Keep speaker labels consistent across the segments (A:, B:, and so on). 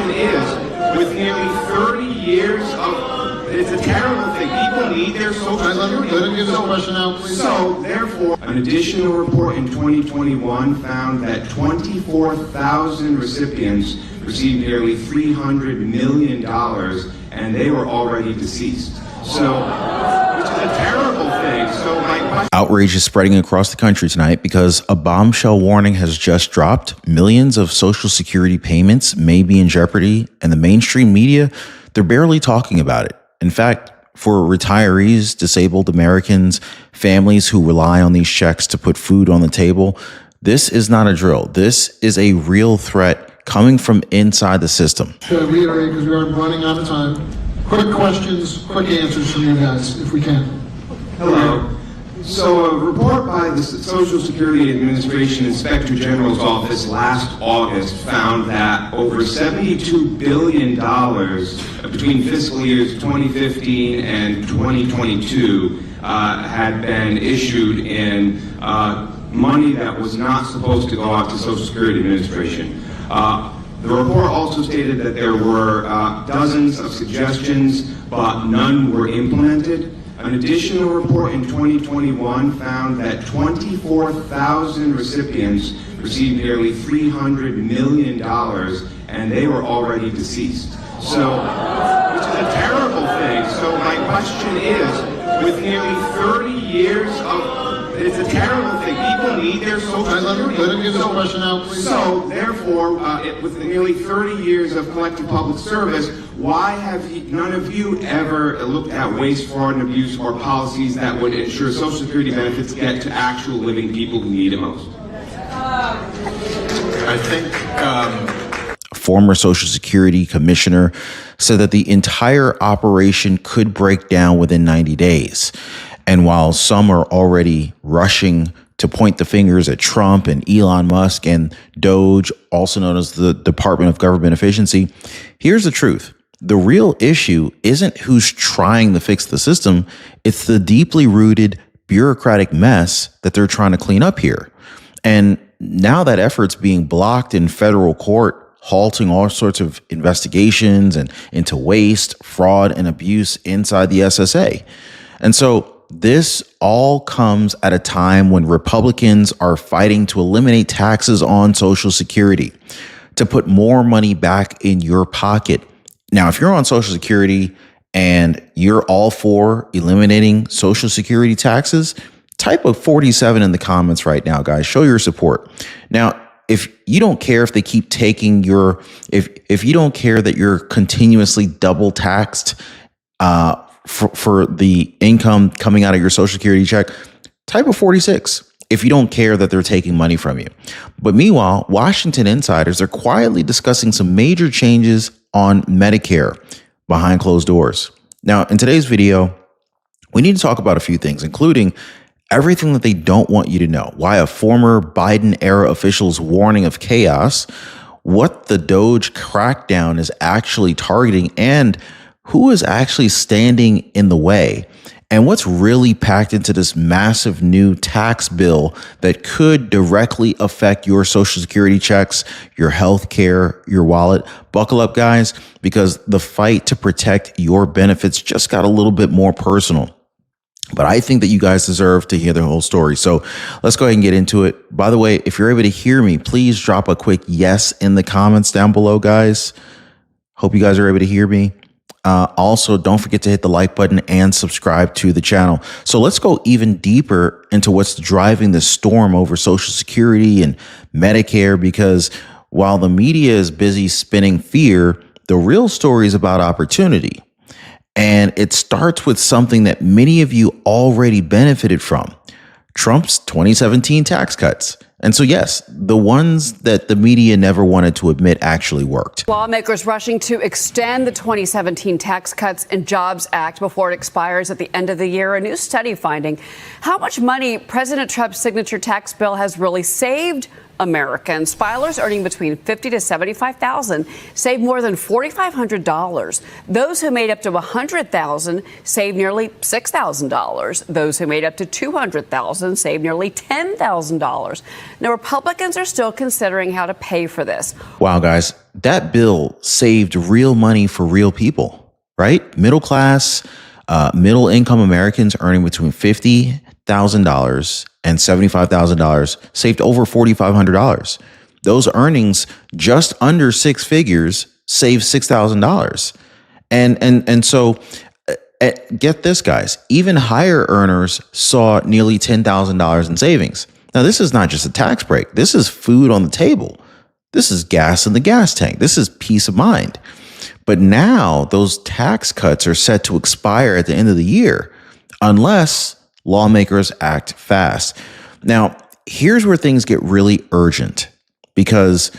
A: question is, with nearly 30 years of, it's a terrible thing. People need their social security.
B: Let him get his question out, please.
A: So, therefore, an additional report in 2021 found that 24,000 recipients received nearly $300 million, and they were already deceased. So, which is a terrible thing. So my question...
C: Outrage is spreading across the country tonight because a bombshell warning has just dropped. Millions of Social Security payments may be in jeopardy, and the mainstream media, they're barely talking about it. In fact, for retirees, disabled Americans, families who rely on these checks to put food on the table, this is not a drill. This is a real threat coming from inside the system.
B: To reiterate, because we are running out of time, quick questions, quick answers from you guys, if we can.
A: Hello. So a report by the Social Security Administration Inspector General's office last August found that over $72 billion between fiscal years 2015 and 2022 had been issued in money that was not supposed to go out to Social Security Administration. The report also stated that there were dozens of suggestions, but none were implemented. An additional report in 2021 found that 24,000 recipients received nearly $300 million, and they were already deceased. So, which is a terrible thing. So my question is, with nearly 30 years of, it's a terrible thing. People need their social security.
B: Let him get his question out, please.
A: So, therefore, with nearly 30 years of collective public service, why have none of you ever looked at waste, fraud, and abuse or policies that would ensure Social Security benefits get to actual living people who need it most?
D: I think
C: Former Social Security Commissioner said that the entire operation could break down within 90 days. And while some are already rushing to point the fingers at Trump and Elon Musk and DOGE, also known as the Department of Government Efficiency, here's the truth. The real issue isn't who's trying to fix the system. It's the deeply rooted bureaucratic mess that they're trying to clean up here. And now that effort's being blocked in federal court, halting all sorts of investigations and into waste, fraud, and abuse inside the SSA. And so this all comes at a time when Republicans are fighting to eliminate taxes on Social Security, to put more money back in your pocket. Now, if you're on Social Security and you're all for eliminating Social Security taxes, type a 47 in the comments right now, guys. Show your support. Now, if you don't care if they keep taking your, if you don't care that you're continuously double taxed for the income coming out of your Social Security check, type a 46 if you don't care that they're taking money from you. But meanwhile, Washington insiders are quietly discussing some major changes on Medicare behind closed doors. Now, in today's video, we need to talk about a few things, including everything that they don't want you to know, why a former Biden-era official's warning of chaos, what the DOGE crackdown is actually targeting, and who is actually standing in the way, and what's really packed into this massive new tax bill that could directly affect your Social Security checks, your health care, your wallet. Buckle up, guys, because the fight to protect your benefits just got a little bit more personal. But I think that you guys deserve to hear the whole story. So let's go ahead and get into it. By the way, if you're able to hear me, please drop a quick yes in the comments down below, guys. Hope you guys are able to hear me. Also, don't forget to hit the like button and subscribe to the channel. So let's go even deeper into what's driving the storm over Social Security and Medicare, because while the media is busy spinning fear, the real story is about opportunity. And it starts with something that many of you already benefited from: Trump's 2017 tax cuts. And so, yes, the ones that the media never wanted to admit actually worked.
E: Lawmakers rushing to extend the 2017 Tax Cuts and Jobs Act before it expires at the end of the year. A new study finding how much money President Trump's signature tax bill has really saved Americans. Filers earning between $50,000 to $75,000 saved more than $4,500. Those who made up to $100,000 saved nearly $6,000. Those who made up to $200,000 saved nearly $10,000. Now, Republicans are still considering how to pay for this.
C: Wow, guys, that bill saved real money for real people, right? Middle class, middle income Americans earning between $50,000 and $75,000 saved over $4,500. Those earnings just under six figures saved $6,000. And so get this, guys, even higher earners saw nearly $10,000 in savings. Now, this is not just a tax break. This is food on the table. This is gas in the gas tank. This is peace of mind. But now those tax cuts are set to expire at the end of the year unless lawmakers act fast. Now, here's where things get really urgent because,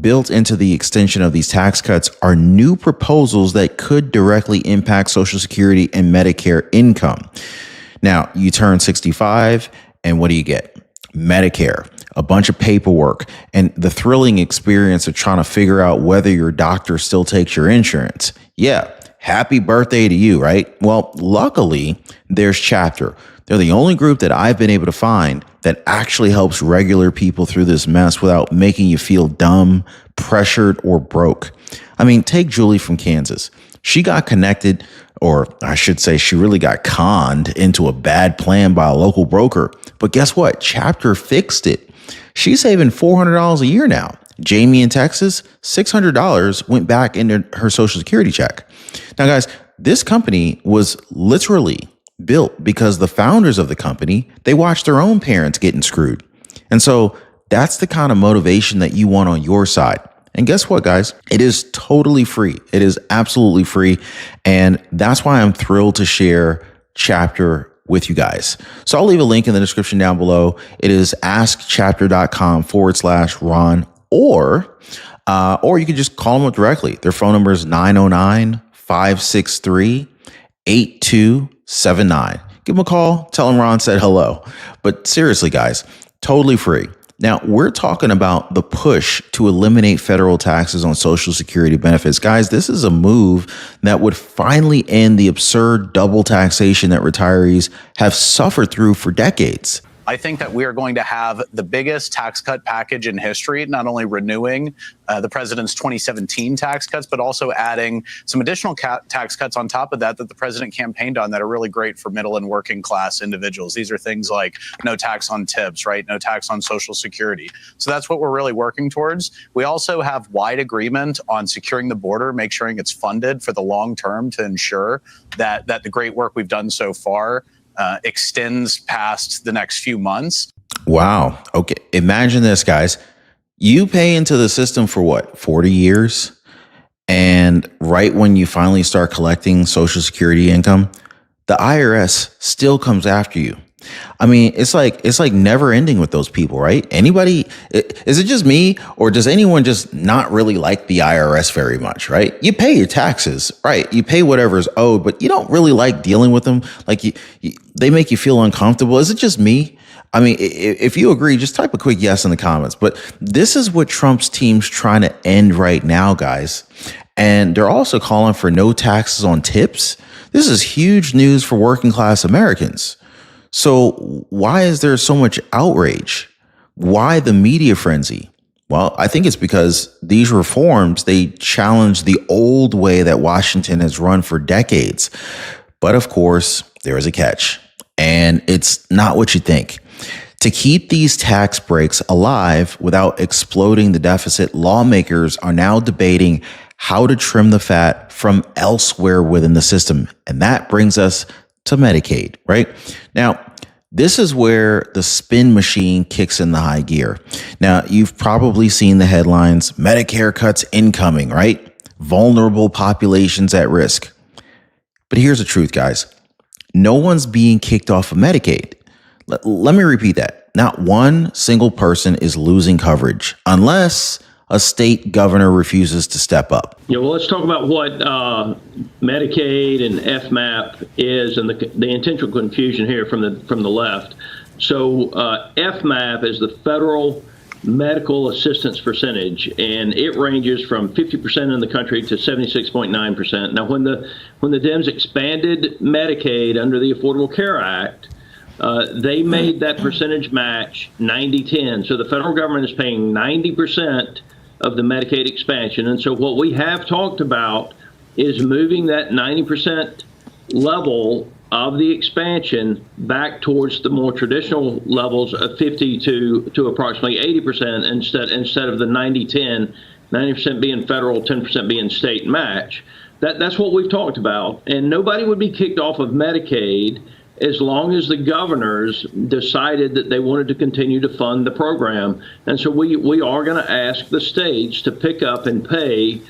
C: built into the extension of these tax cuts are new proposals that could directly impact Social Security and Medicare income. Now, you turn 65 and what do you get? Medicare, a bunch of paperwork, and the thrilling experience of trying to figure out whether your doctor still takes your insurance. Yeah, happy birthday to you, right? Well, luckily, there's Chapter. They're the only group that I've been able to find that actually helps regular people through this mess without making you feel dumb, pressured, or broke. I mean, take Julie from Kansas. She got connected, or I should say she really got conned into a bad plan by a local broker. But guess what? Chapter fixed it. She's saving $400 a year now. Jamie in Texas, $600 went back into her Social Security check. Now, guys, this company was literally built because the founders of the company, they watched their own parents getting screwed. And so that's the kind of motivation that you want on your side. And guess what, guys? It is totally free. It is absolutely free. And that's why I'm thrilled to share Chapter with you guys. So I'll leave a link in the description down below. It is askchapter.com/Ron, or you can just call them up directly. Their phone number is 909-563-8279. Give them a call. Tell them Ron said hello. But seriously, guys, totally free. Now, we're talking about the push to eliminate federal taxes on Social Security benefits. Guys, this is a move that would finally end the absurd double taxation that retirees have suffered through for decades.
D: I think that we are going to have the biggest tax cut package in history, not only renewing the president's 2017 tax cuts, but also adding some additional tax cuts on top of that the president campaigned on that are really great for middle and working class individuals. These are things like no tax on tips, right? No tax on Social Security. So that's what we're really working towards. We also have wide agreement on securing the border, make sure it's funded for the long term to ensure that the great work we've done so far extends past the next few months.
C: Wow. Okay. Imagine this, guys. You pay into the system for what, 40 years? And right when you finally start collecting Social Security income, the IRS still comes after you. I mean, it's like never ending with those people, right? Anybody, is it just me, or does anyone just not really like the IRS very much, right? You pay your taxes, right? You pay whatever is owed, but you don't really like dealing with them. Like they make you feel uncomfortable. Is it just me? I mean, if you agree, just type a quick yes in the comments. But this is what Trump's team's trying to end right now, guys. And they're also calling for no taxes on tips. This is huge news for working class Americans. So why is there so much outrage? Why the media frenzy? Well, I think it's because these reforms, they challenge the old way that Washington has run for decades. But of course, there is a catch, and it's not what you think. To keep these tax breaks alive without exploding the deficit, lawmakers are now debating how to trim the fat from elsewhere within the system. And that brings us to Medicaid, right? Now, this is where the spin machine kicks in the high gear. Now, you've probably seen the headlines, Medicare cuts incoming, right? Vulnerable populations at risk. But here's the truth, guys. No one's being kicked off of Medicaid. Let me repeat that. Not one single person is losing coverage unless a state governor refuses to step up.
F: Yeah, well, let's talk about what Medicaid and FMAP is, and the intentional confusion here from the left. So FMAP is the Federal medical assistance percentage, and it ranges from 50% in the country to 76.9%. Now, when the Dems expanded Medicaid under the Affordable Care Act, they made that percentage match 90-10. So the federal government is paying 90% of the Medicaid expansion. And so what we have talked about is moving that 90% level of the expansion back towards the more traditional levels of 50 to approximately 80% instead of the 90-10, 90% being federal, 10% being state match. That's what we've talked about. And nobody would be kicked off of Medicaid as long as the governors decided that they wanted to continue to fund the program. And so we are going to ask the states to pick up and pay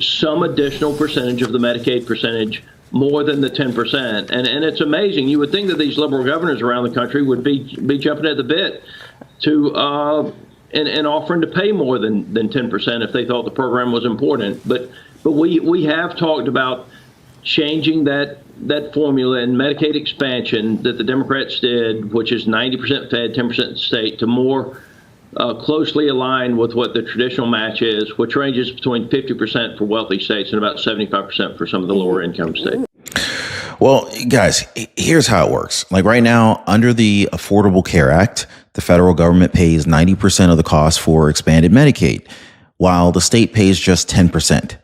F: some additional percentage of the Medicaid percentage, more than the 10%. And it's amazing. You would think that these liberal governors around the country would be jumping at the bit to and offering to pay more than 10% if they thought the program was important. But we have talked about changing that formula in Medicaid expansion that the Democrats did, which is 90% Fed, 10% state, to more closely align with what the traditional match is, which ranges between 50% for wealthy states and about 75% for some of the lower income states.
C: Well, guys, here's how it works. Like right now, under the Affordable Care Act, the federal government pays 90% of the cost for expanded Medicaid, while the state pays just 10%.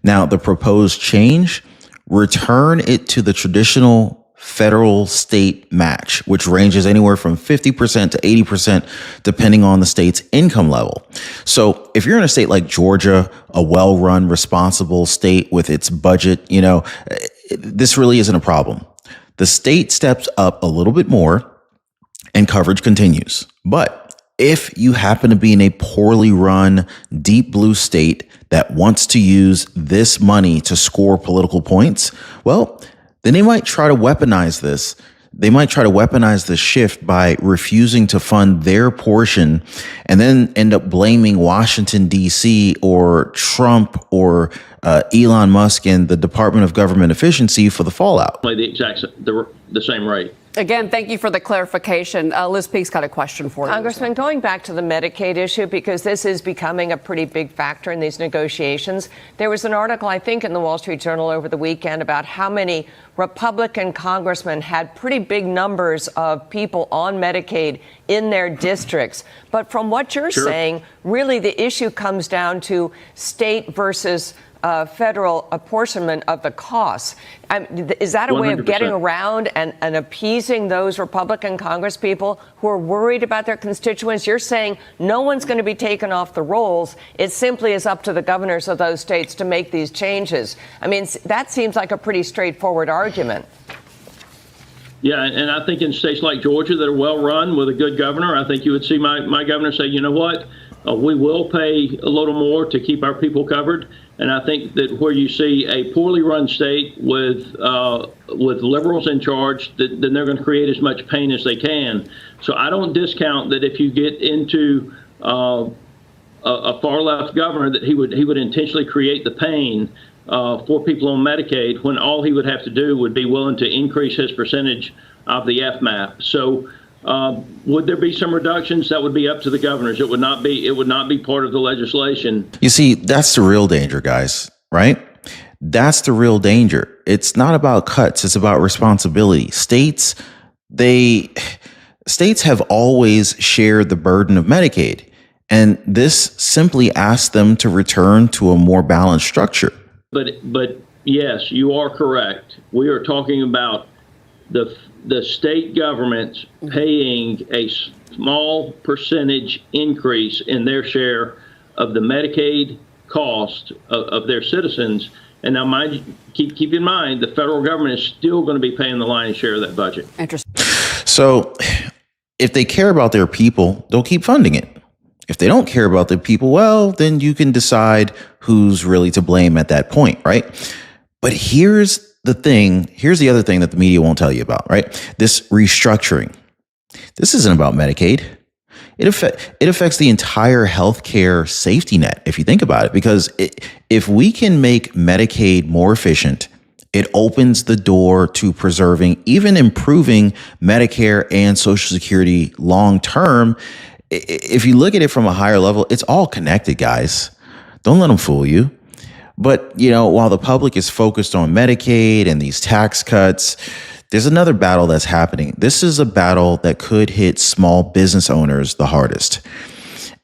C: Now, the proposed change, return it to the traditional federal state match, which ranges anywhere from 50% to 80%, depending on the state's income level. So if you're in a state like Georgia, a well-run, responsible state with its budget, this really isn't a problem. The state steps up a little bit more and coverage continues. But if you happen to be in a poorly run, deep blue state that wants to use this money to score political points, well, then they might try to weaponize this. They might try to weaponize this shift by refusing to fund their portion and then end up blaming Washington, D.C. or Trump or Elon Musk and the Department of Government Efficiency for the fallout.
F: The same rate.
E: Again, thank you for the clarification. Liz Peek's got a question for you.
G: Congressman, going back to the Medicaid issue, because this is becoming a pretty big factor in these negotiations, there was an article, I think, in the Wall Street Journal over the weekend about how many Republican congressmen had pretty big numbers of people on Medicaid in their districts. But from what you're saying, really the issue comes down to state versus federal apportionment of the costs. Is that a way of getting around and appeasing those Republican congresspeople who are worried about their constituents? You're saying no one's going to be taken off the rolls. It simply is up to the governors of those states to make these changes. I mean, that seems like a pretty straightforward argument.
F: Yeah, and I think in states like Georgia that are well run with a good governor, I think you would see my governor say, you know what, we will pay a little more to keep our people covered. And I think that where you see a poorly run state with liberals in charge, then they're going to create as much pain as they can. So I don't discount that if you get into a far left governor, that he would intentionally create the pain for people on Medicaid, when all he would have to do would be willing to increase his percentage of the FMAP. So would there be some reductions? That would be up to the governors. It would not be part of the legislation.
C: You see, that's the real danger, guys, right? That's the real danger. It's not about cuts. It's about responsibility. States have always shared the burden of Medicaid, and this simply asks them to return to a more balanced structure.
F: But yes, you are correct. We are talking about the state governments paying a small percentage increase in their share of the Medicaid cost of their citizens. And now, keep in mind, the federal government is still going to be paying the lion's share of that budget.
E: Interesting.
C: So if they care about their people, they'll keep funding it. If they don't care about their people, well, then you can decide who's really to blame at that point, right? But here's the other thing that the media won't tell you about, right? This restructuring. This isn't about Medicaid. It affects the entire healthcare safety net, if you think about it, because if we can make Medicaid more efficient, it opens the door to preserving, even improving Medicare and Social Security long term. if you look at it from a higher level, it's all connected, guys. Don't let them fool you. But, while the public is focused on Medicaid and these tax cuts, there's another battle that's happening. This is a battle that could hit small business owners the hardest.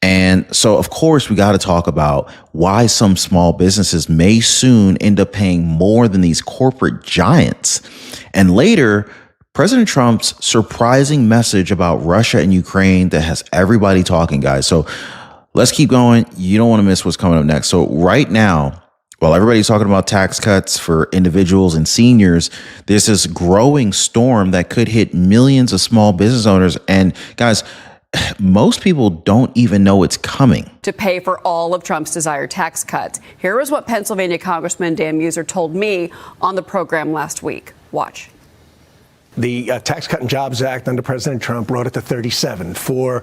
C: And so, of course, we got to talk about why some small businesses may soon end up paying more than these corporate giants. And later, President Trump's surprising message about Russia and Ukraine that has everybody talking, guys. So let's keep going. You don't want to miss what's coming up next. So right now, while everybody's talking about tax cuts for individuals and seniors, there's this growing storm that could hit millions of small business owners. And guys, most people don't even know it's coming.
E: To pay for all of Trump's desired tax cuts. Here is what Pennsylvania Congressman Dan Muser told me on the program last week. Watch.
H: The Tax Cut and Jobs Act under President Trump brought it to 37 for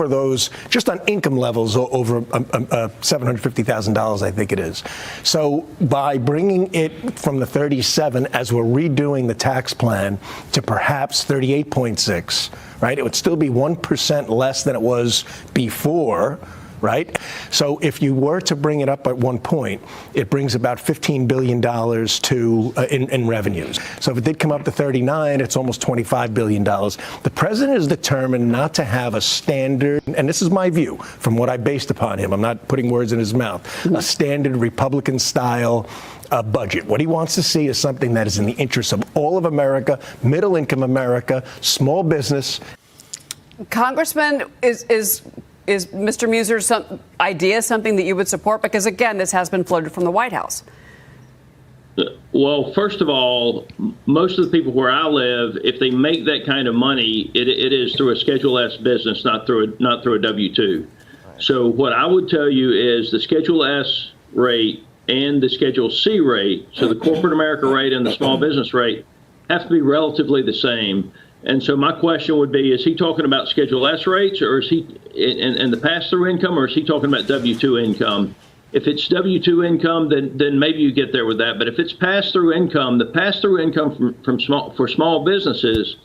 H: those on income levels over $750,000, I think it is. So by bringing it from the 37 as we're redoing the tax plan to perhaps 38.6, right? It would still be 1% less than it was before. Right? So if you were to bring it up at one point, it brings about $15 billion in revenues. So if it did come up to 39, it's almost $25 billion. The president is determined not to have a standard, and this is my view from what I based upon him. I'm not putting words in his mouth, a standard Republican style budget. What he wants to see is something that is in the interest of all of America, middle income America, small business.
E: Congressman, is Mr. Muser's idea something that you would support? Because, again, this has been floated from the White House.
F: Well, first of all, most of the people where I live, if they make that kind of money, it is through a Schedule S business, not through a W-2. So what I would tell you is the Schedule S rate and the Schedule C rate, so the corporate America rate and the small business rate, have to be relatively the same. And so my question would be, is he talking about Schedule S rates, or is he in the pass-through income, or is he talking about W-2 income? If it's W-2 income, then maybe you get there with that. But if it's pass-through income, the pass-through income for small businesses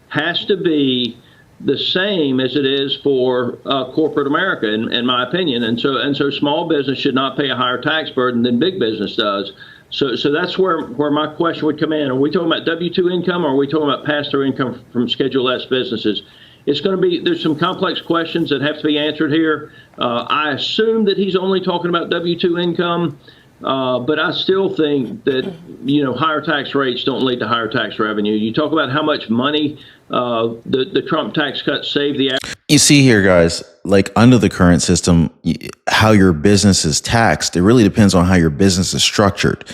F: has to be the same as it is for corporate America, in my opinion. And so small business should not pay a higher tax burden than big business does. So that's where my question would come in. Are we talking about W-2 income, or are we talking about pass-through income from Schedule S businesses? It's going to be, there's some complex questions that have to be answered here. I assume that he's only talking about W-2 income, but I still think that, higher tax rates don't lead to higher tax revenue. You talk about how much money the Trump tax cuts save the average.
C: You see here, guys, like under the current system, how your business is taxed, it really depends on how your business is structured.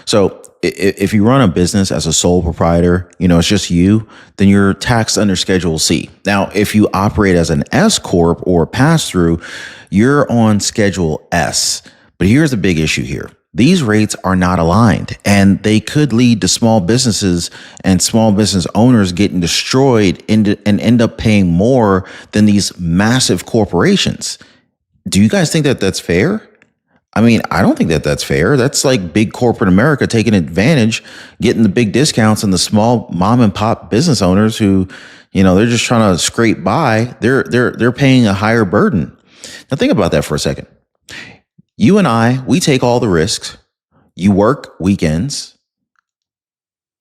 C: So if you run a business as a sole proprietor, it's just you, then you're taxed under Schedule C. Now, if you operate as an S corp or pass through, you're on Schedule S. But here's the big issue here. These rates are not aligned, and they could lead to small businesses and small business owners getting destroyed and end up paying more than these massive corporations. Do you guys think that that's fair? I mean, I don't think that that's fair. That's like big corporate America taking advantage, getting the big discounts, and the small mom and pop business owners who, they're just trying to scrape by. They're paying a higher burden. Now think about that for a second. You and I, we take all the risks. You work weekends.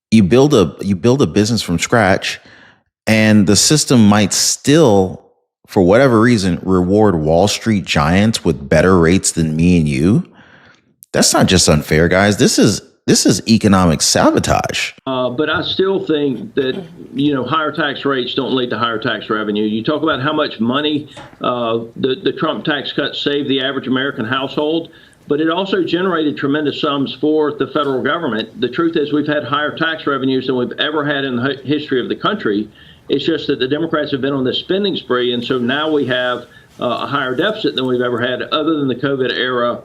C: You build a business from scratch, and the system might still, for whatever reason, reward Wall Street giants with better rates than me and you. That's not just unfair, guys. This is economic sabotage.
F: But I still think that, higher tax rates don't lead to higher tax revenue. You talk about how much money the Trump tax cuts saved the average American household, but it also generated tremendous sums for the federal government. The truth is we've had higher tax revenues than we've ever had in the history of the country. It's just that the Democrats have been on this spending spree, and so now we have a higher deficit than we've ever had other than the COVID era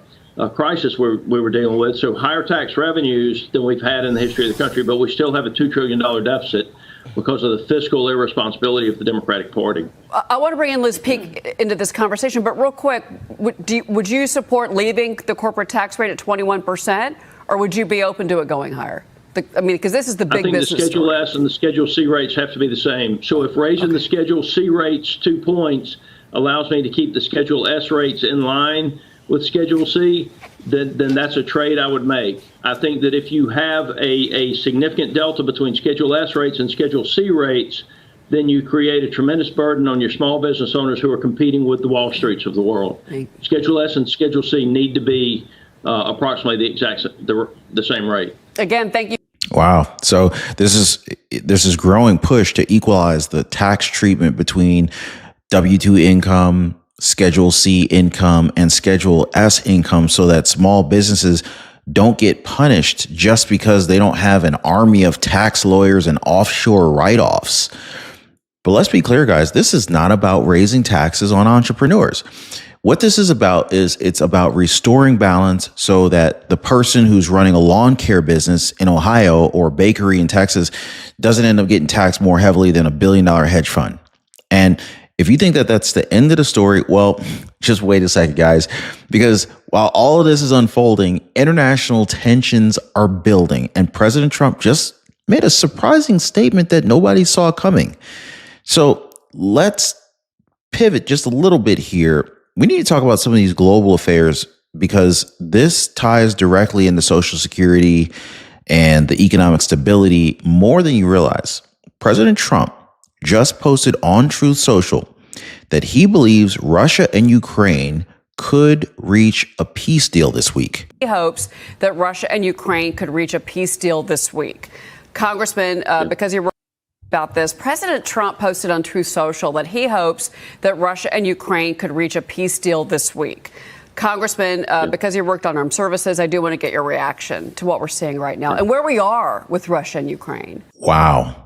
F: crisis we were dealing with. So higher tax revenues than we've had in the history of the country, but we still have a $2 trillion deficit because of the fiscal irresponsibility of the Democratic Party.
E: I want to bring in Liz Peek into this conversation, but real quick, would you support leaving the corporate tax rate at 21%, or would you be open to it going higher? Because this is the big business.
F: I think the Schedule S and the Schedule C rates have to be the same. So if raising the Schedule C rates 2 points allows me to keep the Schedule S rates in line with Schedule C, then that's a trade I would make. I think that if you have a significant delta between Schedule S rates and Schedule C rates, then you create a tremendous burden on your small business owners who are competing with the Wall Streets of the world. Schedule S and Schedule C need to be approximately the same rate.
E: Again, thank you.
C: Wow. So this is growing push to equalize the tax treatment between W-2 income, Schedule C income, and Schedule S income, so that small businesses don't get punished just because they don't have an army of tax lawyers and offshore write-offs. But let's be clear, guys, this is not about raising taxes on entrepreneurs. What this is about is it's about restoring balance so that the person who's running a lawn care business in Ohio or bakery in Texas doesn't end up getting taxed more heavily than $1 billion hedge fund. And if you think that that's the end of the story, well, just wait a second, guys, because while all of this is unfolding, international tensions are building, and President Trump just made a surprising statement that nobody saw coming. So let's pivot just a little bit here. We need to talk about some of these global affairs because this ties directly into Social Security and the economic stability more than you realize. President Trump just posted on Truth Social that he believes Russia and Ukraine could reach a peace deal this week.
E: He hopes that Russia and Ukraine could reach a peace deal this week. Congressman, because he wrote about this, President Trump posted on Truth Social that he hopes that Russia and Ukraine could reach a peace deal this week. Congressman, because you worked on armed services, I do want to get your reaction to what we're seeing right now and where we are with Russia and Ukraine.
C: Wow.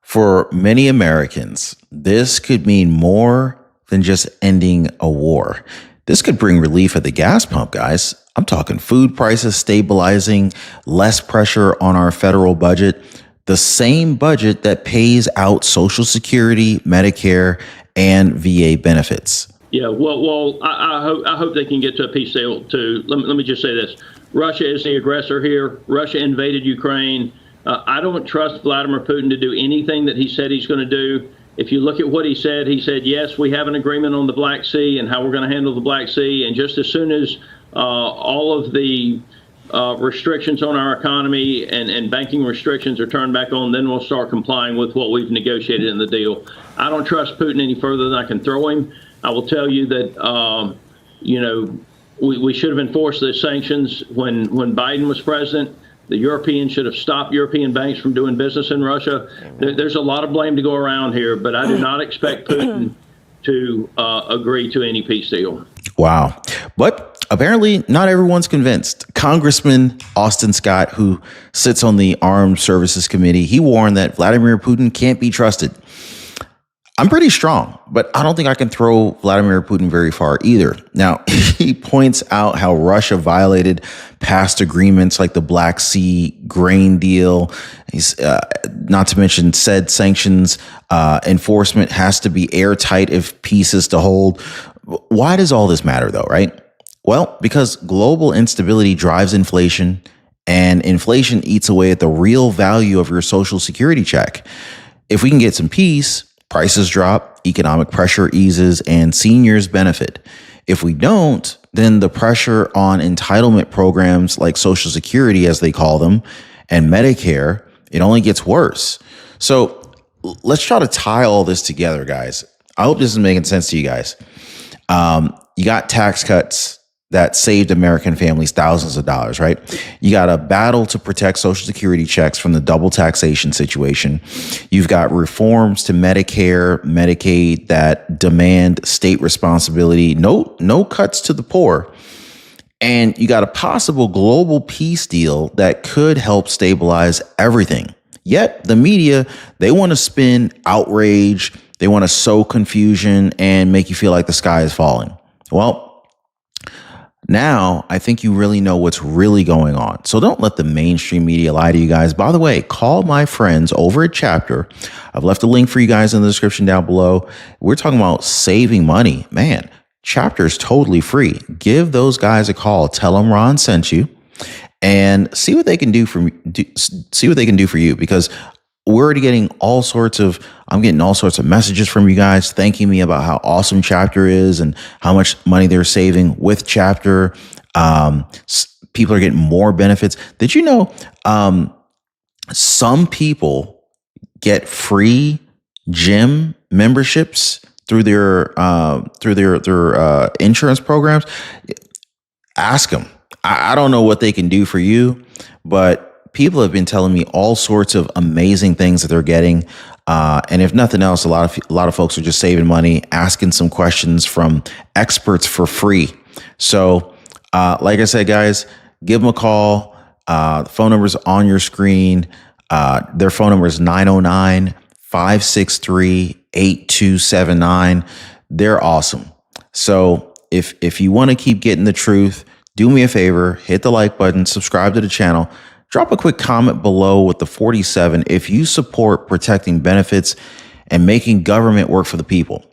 C: For many Americans, this could mean more than just ending a war. This could bring relief at the gas pump, guys. I'm talking food prices stabilizing, less pressure on our federal budget, the same budget that pays out Social Security, Medicare, and VA benefits.
F: Yeah, well, I hope they can get to a peace deal too. Let me just say this: Russia is the aggressor here. Russia invaded Ukraine. I don't trust Vladimir Putin to do anything that he said he's going to do. If you look at what he said, yes, we have an agreement on the Black Sea and how we're going to handle the Black Sea. And just as soon as all of the restrictions on our economy and banking restrictions are turned back on, then we'll start complying with what we've negotiated in the deal. I don't trust Putin any further than I can throw him. I will tell you that, we should have enforced the sanctions when Biden was president. The Europeans should have stopped European banks from doing business in Russia. There's a lot of blame to go around here, but I do not expect Putin to agree to any peace deal.
C: Wow. But apparently not everyone's convinced. Congressman Austin Scott, who sits on the Armed Services Committee, he warned that Vladimir Putin can't be trusted. I'm pretty strong, but I don't think I can throw Vladimir Putin very far either. Now, he points out how Russia violated past agreements like the Black Sea grain deal. He's not to mention said sanctions enforcement has to be airtight if peace is to hold. Why does all this matter, though, right? Well, because global instability drives inflation, and inflation eats away at the real value of your Social Security check. If we can get some peace, prices drop, economic pressure eases, and seniors benefit. If we don't, then the pressure on entitlement programs like Social Security, as they call them, and Medicare, it only gets worse. So let's try to tie all this together, guys. I hope this is making sense to you guys. You got tax cuts that saved American families thousands of dollars, right? You got a battle to protect Social Security checks from the double taxation situation. You've got reforms to Medicare, Medicaid that demand state responsibility. No cuts to the poor. And you got a possible global peace deal that could help stabilize everything. Yet the media, they want to spin outrage. They want to sow confusion and make you feel like the sky is falling. Well, now, I think you really know what's really going on. So don't let the mainstream media lie to you guys. By the way, call my friends over at Chapter. I've left a link for you guys in the description down below. We're talking about saving money. Man, Chapter is totally free. Give those guys a call. Tell them Ron sent you and see what they can do for you. Because we're already getting I'm getting all sorts of messages from you guys thanking me about how awesome Chapter is and how much money they're saving with Chapter. People are getting more benefits. Did you know some people get free gym memberships through their insurance programs? Ask them. I don't know what they can do for you, but people have been telling me all sorts of amazing things that they're getting. And if nothing else, a lot of folks are just saving money, asking some questions from experts for free. So, like I said, guys, give them a call. The phone number is on your screen. Their phone number is 909-563-8279. They're awesome. So if you want to keep getting the truth, do me a favor, hit the like button, subscribe to the channel, drop a quick comment below with the 47 if you support protecting benefits and making government work for the people.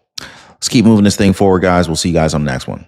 C: Let's keep moving this thing forward, guys. We'll see you guys on the next one.